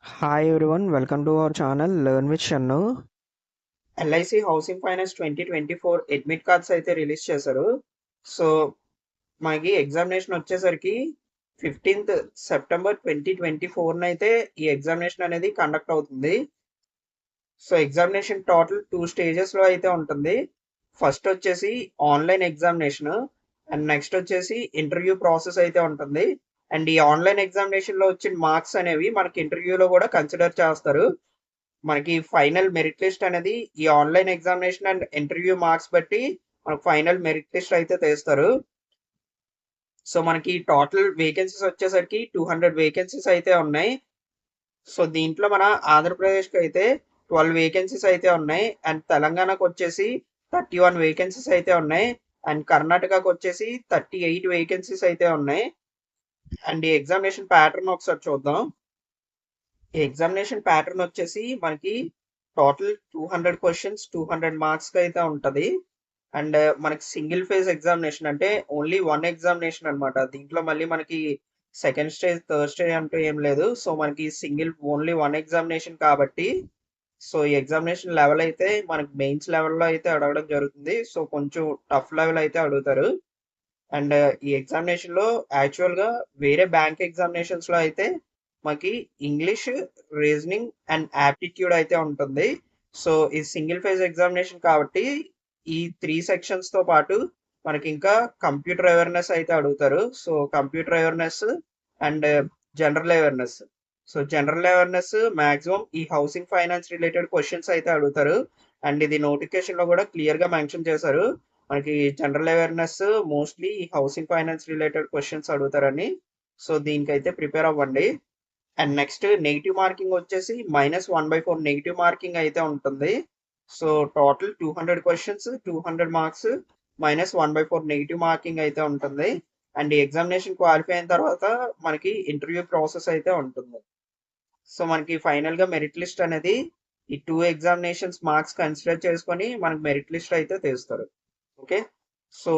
Hi everyone, welcome to our channel Learn with Shannu. LIC housing finance 2024 admit cards అయితే release చేశారు. So మనకి examination వచ్చేసరికి 15th September 2024 అయితే ఈ examination అనేది కండక్ట్ అవుతుంది. సో ఎగ్జామినేషన్ టోటల్ 2 స్టేజెస్ లో అయితే ఉంటుంది. ఫస్ట్ వచ్చేసి ఆన్లైన్ ఎగ్జామినేషన్ అండ్ నెక్స్ట్ వచ్చేసి ఇంటర్వ్యూ ప్రాసెస్ అయితే ఉంటుంది. అండ్ ఈ ఆన్లైన్ ఎగ్జామినేషన్ లో వచ్చిన మార్క్స్ అనేవి మనకి ఇంటర్వ్యూలో కూడా కన్సిడర్ చేస్తారు. మనకి ఫైనల్ మెరిట్ లిస్ట్ అనేది ఈ online examination and interview marks బట్టి మనకు ఫైనల్ మెరిట్ లిస్ట్ అయితే తీస్తారు. సో మనకి టోటల్ వేకెన్సీస్ వచ్చేసరికి 200 వేకెన్సీస్ అయితే ఉన్నాయి. సో దీంట్లో మన ఆంధ్రప్రదేశ్కి అయితే 12 వేకెన్సీస్ అయితే ఉన్నాయి అండ్ తెలంగాణకు వచ్చేసి 31 వేకెన్సీస్ అయితే ఉన్నాయి అండ్ కర్ణాటకకు వచ్చేసి 38 వేకెన్సీస్ అయితే ఉన్నాయి. అండ్ ఈ ఎగ్జామినేషన్ ప్యాటర్న్ ఒకసారి చూద్దాం. ఈ ఎగ్జామినేషన్ ప్యాటర్న్ వచ్చేసి మనకి టోటల్ 200 క్వశ్చన్స్ 200 మార్క్స్ కి అయితే ఉంటది. అండ్ మనకి సింగిల్ ఫేజ్ ఎగ్జామినేషన్ అంటే ఓన్లీ వన్ ఎగ్జామినేషన్ అనమాట. దీంట్లో మళ్ళీ మనకి సెకండ్ స్టేజ్ థర్డ్ స్టేజ్ అంటూ ఏం లేదు. సో మనకి ఓన్లీ వన్ ఎగ్జామినేషన్ కాబట్టి సో ఈ ఎగ్జామినేషన్ లెవెల్ అయితే మనకి మెయిన్స్ లెవెల్లో అయితే అడగడం జరుగుతుంది. సో కొంచెం టఫ్ లెవెల్ అయితే అడుగుతారు. అండ్ ఈ ఎగ్జామినేషన్ లో యాక్చువల్ గా వేరే బ్యాంక్ ఎగ్జామినేషన్స్ లో అయితే మనకి ఇంగ్లీష్, రీజనింగ్ అండ్ యాప్టిట్యూడ్ అయితే ఉంటుంది. సో ఈ సింగిల్ ఫేజ్ ఎగ్జామినేషన్ కాబట్టి ఈ 3 సెక్షన్స్ తో పాటు మనకి ఇంకా కంప్యూటర్ అవేర్నెస్ అయితే అడుగుతారు. So computer awareness and general awareness. So general awareness maximum ఈ హౌసింగ్ ఫైనాన్స్ రిలేటెడ్ క్వశ్చన్స్ అయితే అడుగుతారు. అండ్ ఇది నోటిఫికేషన్ లో కూడా క్లియర్ గా మెన్షన్ చేశారు. మనకి జనరల్ అవేర్నెస్ మోస్ట్లీ ఈ హౌసింగ్ ఫైనాన్స్ రిలేటెడ్ క్వశ్చన్స్ అడుగుతారని. సో దీనికైతే ప్రిపేర్ అవ్వండి. అండ్ నెక్స్ట్ నెగిటివ్ మార్కింగ్ వచ్చేసి -1/4 నెగిటివ్ మార్కింగ్ అయితే ఉంటుంది. So total 200 questions 200 marks -1/4 negative marking అయితే ఉంటుంది. అండ్ ఈ ఎగ్జామినేషన్ క్వాలిఫై అయిన తర్వాత మనకి ఇంటర్వ్యూ ప్రాసెస్ అయితే ఉంటుంది. సో మనకి ఫైనల్ గా మెరిట్ లిస్ట్ అనేది ఈ 2 ఎగ్జామినేషన్స్ మార్క్స్ కన్సిడర్ చేసుకొని మనకి మెరిట్ లిస్ట్ అయితే తీస్తారు. ఓకే, సో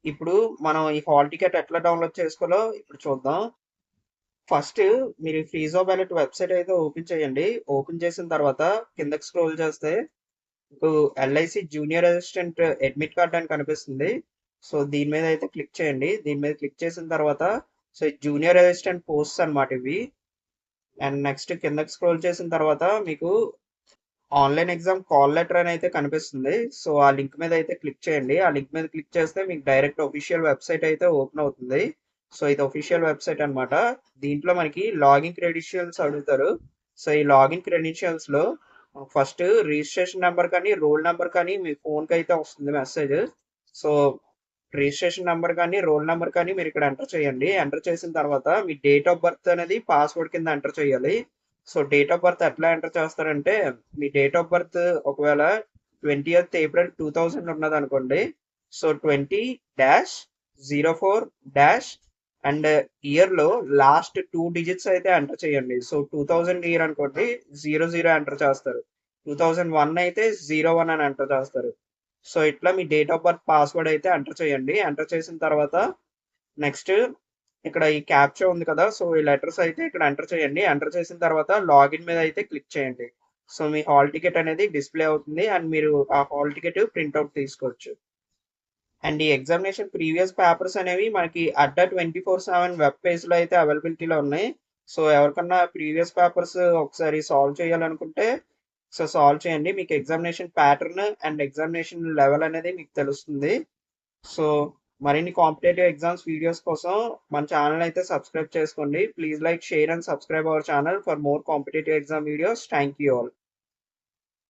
ఇప్పుడు మనం ఈ హాల్ టికెట్ ఎట్లా డౌన్లోడ్ చేసుకోవాలో ఇప్పుడు చూద్దాం. ఫస్ట్ మీరు ఫీజో బ్యాలెట్ వెబ్సైట్ అయితే ఓపెన్ చేయండి. ఓపెన్ చేసిన తర్వాత కిందకి స్క్రోల్ చేస్తే మీకు LIC junior assistant admit card అని కనిపిస్తుంది. సో దీని మీద అయితే క్లిక్ చేయండి. దీని మీద క్లిక్ చేసిన తర్వాత సో జూనియర్ అసిస్టెంట్ పోస్ట్ అనమాట ఇవి. అండ్ నెక్స్ట్ కిందకి స్క్రోల్ చేసిన తర్వాత మీకు ఆన్లైన్ ఎగ్జామ్ కాల్ లెటర్ అని అయితే కనిపిస్తుంది. సో ఆ లింక్ మీద అయితే క్లిక్ చేయండి. ఆ లింక్ మీద క్లిక్ చేస్తే మీకు డైరెక్ట్ ఒఫీషియల్ వెబ్సైట్ అయితే ఓపెన్ అవుతుంది. సో ఇది ఒఫీషియల్ వెబ్సైట్ అనమాట. దీంట్లో మనకి లాగిన్ క్రెడెన్షియల్స్ అడుగుతారు. సో ఈ లాగిన్ క్రెడెన్షియల్స్ లో ఫస్ట్ రిజిస్ట్రేషన్ నెంబర్ కానీ రోల్ నెంబర్ కానీ మీ ఫోన్ కి అయితే వస్తుంది మెసేజ్. సో రిజిస్ట్రేషన్ నెంబర్ కానీ రోల్ నెంబర్ కానీ మీరు ఇక్కడ ఎంటర్ చేయండి. ఎంటర్ చేసిన తర్వాత మీ డేట్ ఆఫ్ బర్త్ అనేది పాస్వర్డ్ కింద ఎంటర్ చేయాలి. సో డేట్ ఆఫ్ బర్త్ ఎట్లా ఎంటర్ చేస్తారంటే మీ డేట్ ఆఫ్ బర్త్ ఒకవేళ 20th ఏప్రిల్ 2000 ఉన్నది అనుకోండి. సో 20-04- అండ్ ఇయర్ లో లాస్ట్ 2 డిజిట్స్ అయితే ఎంటర్ చేయండి. సో 2000 ఇయర్ అనుకోండి 00 ఎంటర్ చేస్తారు. 2001 అయితే 01 అని ఎంటర్ చేస్తారు. సో ఇట్లా మీ డేట్ ఆఫ్ బర్త్ పాస్వర్డ్ అయితే ఎంటర్ చేయండి. ఎంటర్ చేసిన తర్వాత నెక్స్ట్ ఇక్కడ ఈ క్యాప్చా ఉంది కదా. సో ఈ లెటర్స్ అయితే ఇక్కడ ఎంటర్ చేయండి. ఎంటర్ చేసిన తర్వాత లాగిన్ మీద అయితే క్లిక్ చేయండి. సో మీ హాల్ టికెట్ అనేది డిస్ప్లే అవుతుంది అండ్ మీరు ఆ హాల్ టికెట్ ప్రింట్అవుట్ తీసుకోవచ్చు. అండ్ ఈ ఎగ్జామినేషన్ ప్రీవియస్ పేపర్స్ అనేవి మనకి అడ్డా 24/7 వెబ్ పేజ్ లో అయితే అవైలబిలిటీలో ఉన్నాయి. సో ఎవరికన్నా ప్రీవియస్ పేపర్స్ ఒకసారి సాల్వ్ చేయాలనుకుంటే సో సాల్వ్ చేయండి. మీకు examination pattern and examination level అనేది మీకు తెలుస్తుంది. సో మరిన్ని కాంపిటేటివ్ ఎగ్జామ్స్ వీడియోస్ కోసం మన ఛానల్ అయితే సబ్స్క్రైబ్ చేసుకోండి. Please like, share and subscribe our channel for more competitive exam videos. Thank you all.